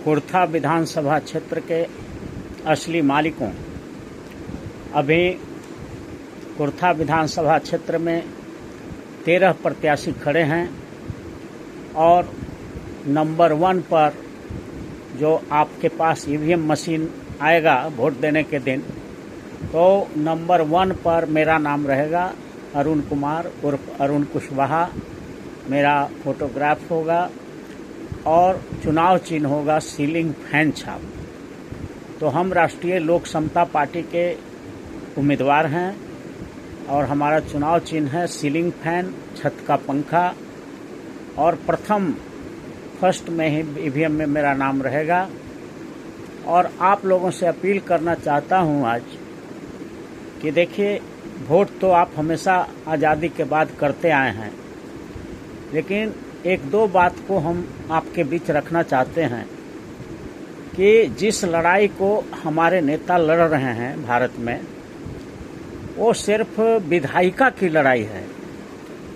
कुर्था विधानसभा क्षेत्र के असली मालिकों, अभी कुर्था विधानसभा क्षेत्र में 13 प्रत्याशी खड़े हैं और नंबर 1 पर जो आपके पास ईवीएम मशीन आएगा वोट देने के दिन, तो नंबर 1 पर मेरा नाम रहेगा अरुण कुमार उर्फ अरुण कुशवाहा। मेरा फोटोग्राफ होगा और चुनाव चिन्ह होगा सीलिंग फैन छाप। तो हम राष्ट्रीय लोक समता पार्टी के उम्मीदवार हैं और हमारा चुनाव चिन्ह है सीलिंग फैन, छत का पंखा, और फर्स्ट में ही ईवीएम में मेरा नाम रहेगा। और आप लोगों से अपील करना चाहता हूं आज कि देखिए, वोट तो आप हमेशा आज़ादी के बाद करते आए हैं, लेकिन एक दो बात को हम आपके बीच रखना चाहते हैं कि जिस लड़ाई को हमारे नेता लड़ रहे हैं भारत में, वो सिर्फ विधायिका की लड़ाई है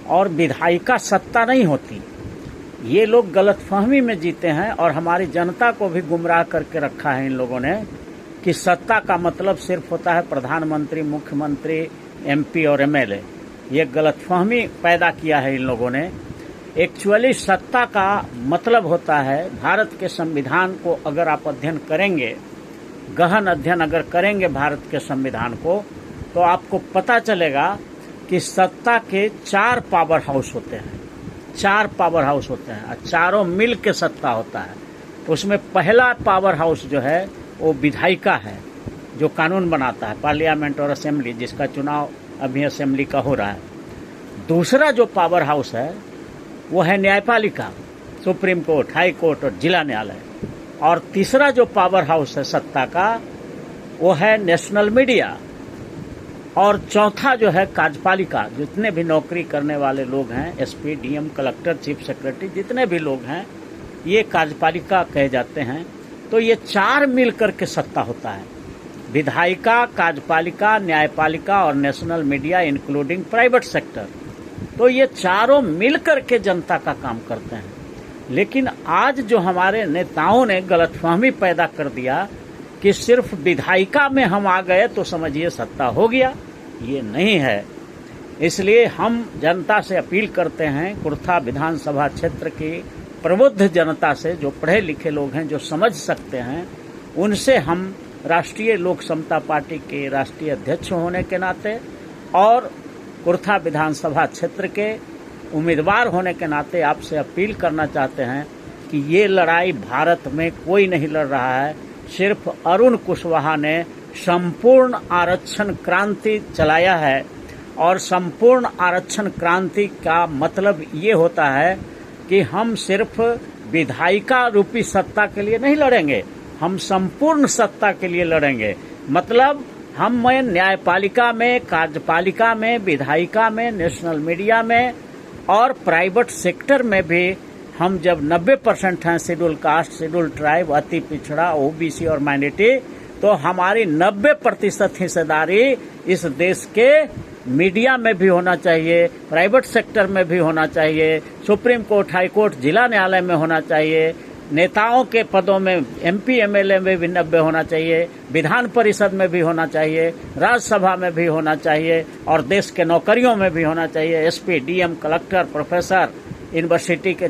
और विधायिका सत्ता नहीं होती। ये लोग गलतफहमी में जीते हैं और हमारी जनता को भी गुमराह करके रखा है इन लोगों ने कि सत्ता का मतलब सिर्फ होता है प्रधानमंत्री, मुख्यमंत्री, एमपी और एमएलए। ये गलतफहमी पैदा किया है इन लोगों ने। एक्चुअली सत्ता का मतलब होता है, भारत के संविधान को अगर आप अध्ययन करेंगे, गहन अध्ययन अगर करेंगे भारत के संविधान को, तो आपको पता चलेगा कि सत्ता के 4 पावर हाउस होते हैं। 4 पावर हाउस होते हैं और चारों मिल के सत्ता होता है। उसमें पहला पावर हाउस जो है वो विधायिका है, जो कानून बनाता है, पार्लियामेंट और असेंबली, जिसका चुनाव अभी असेंबली का हो रहा है। दूसरा जो पावर हाउस है वो है न्यायपालिका, सुप्रीम कोर्ट, हाई कोर्ट और जिला न्यायालय। और तीसरा जो पावर हाउस है सत्ता का, वो है नेशनल मीडिया। और चौथा जो है कार्यपालिका, जितने भी नौकरी करने वाले लोग हैं, SP, DM, collector, chief secretary, जितने भी लोग हैं, ये कार्यपालिका कहे जाते हैं। तो ये 4 मिलकर के सत्ता होता है, विधायिका, कार्यपालिका, न्यायपालिका और national media including private sector. तो ये चारों मिलकर के जनता का काम करते हैं। लेकिन आज जो हमारे नेताओं ने गलतफहमी पैदा कर दिया कि सिर्फ विधायिका में हम आ गए तो समझिए सत्ता हो गया, ये नहीं है। इसलिए हम जनता से अपील करते हैं, कुर्था विधानसभा क्षेत्र की प्रबुद्ध जनता से, जो पढ़े लिखे लोग हैं, जो समझ सकते हैं, उनसे हम राष्ट्रीय लोक समता पार्टी के राष्ट्रीय अध्यक्ष होने के नाते और कुर्था विधानसभा क्षेत्र के उम्मीदवार होने के नाते आपसे अपील करना चाहते हैं कि ये लड़ाई भारत में कोई नहीं लड़ रहा है। सिर्फ अरुण कुशवाहा ने संपूर्ण आरक्षण क्रांति चलाया है और संपूर्ण आरक्षण क्रांति का मतलब ये होता है कि हम सिर्फ विधायिका रूपी सत्ता के लिए नहीं लड़ेंगे, हम संपूर्ण सत्ता के लिए लड़ेंगे। मतलब हम न्यायपालिका में, कार्यपालिका में, विधायिका में, नेशनल मीडिया में और प्राइवेट सेक्टर में भी हम जब 90% हैं शेड्यूल कास्ट, शेड्यूल ट्राइब, अति पिछड़ा, ओबीसी और माइनॉरिटी, तो हमारी 90% हिस्सेदारी इस देश के मीडिया में भी होना चाहिए, प्राइवेट सेक्टर में भी होना चाहिए, सुप्रीम कोर्ट, हाई कोर्ट, जिला न्यायालय में होना चाहिए, नेताओं के पदों में, एमपी एमएलए में भी 90 होना चाहिए, विधान परिषद में भी होना चाहिए, राज्यसभा में भी होना चाहिए और देश के नौकरियों में भी होना चाहिए। SP, DM, collector, professor, university के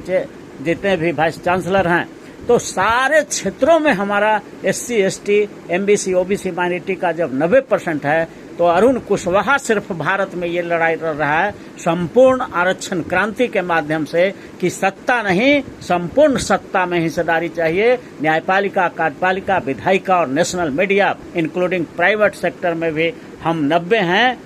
जितने भी वाइस चांसलर हैं, तो सारे क्षेत्रों में हमारा SC, ST, MBC, OBC, minority का जब 90% है, तो अरुण कुशवाहा सिर्फ भारत में ये लड़ाई लड़ रहा है संपूर्ण आरक्षण क्रांति के माध्यम से कि सत्ता नहीं, संपूर्ण सत्ता में हिस्सेदारी चाहिए। न्यायपालिका, कार्यपालिका, विधायिका और national media including private sector में भी हम 90 हैं।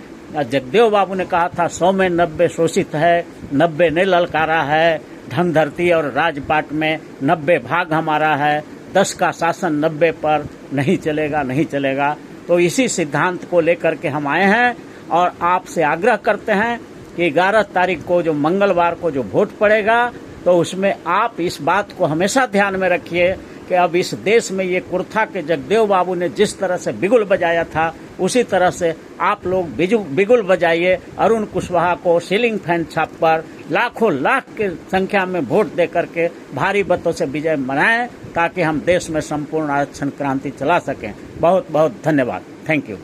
जगदेव बाबू ने कहा था 100 में 90 शोषित है, 90 ने ललकारा है, धन धरती और राजपाट में 90 भाग हमारा है, 10 का शासन 90 पर नहीं चलेगा, नहीं चलेगा। तो इसी सिद्धांत को लेकर के हम आए हैं और आपसे आग्रह करते हैं कि 11 तारीख को, जो मंगलवार को जो वोट पड़ेगा, तो उसमें आप इस बात को हमेशा ध्यान में रखिए कि अब इस देश में ये कुर्था के जगदेव बाबू ने जिस तरह से बिगुल बजाया था, उसी तरह से आप लोग बिगुल बजाइए। अरुण कुशवाहा को सीलिंग फैन छाप पर लाखों लाख के संख्या में वोट दे करके भारी मतों से विजय मनाएं, ताकि हम देश में संपूर्ण आरक्षण क्रांति चला सकें। बहुत बहुत धन्यवाद। Thank you.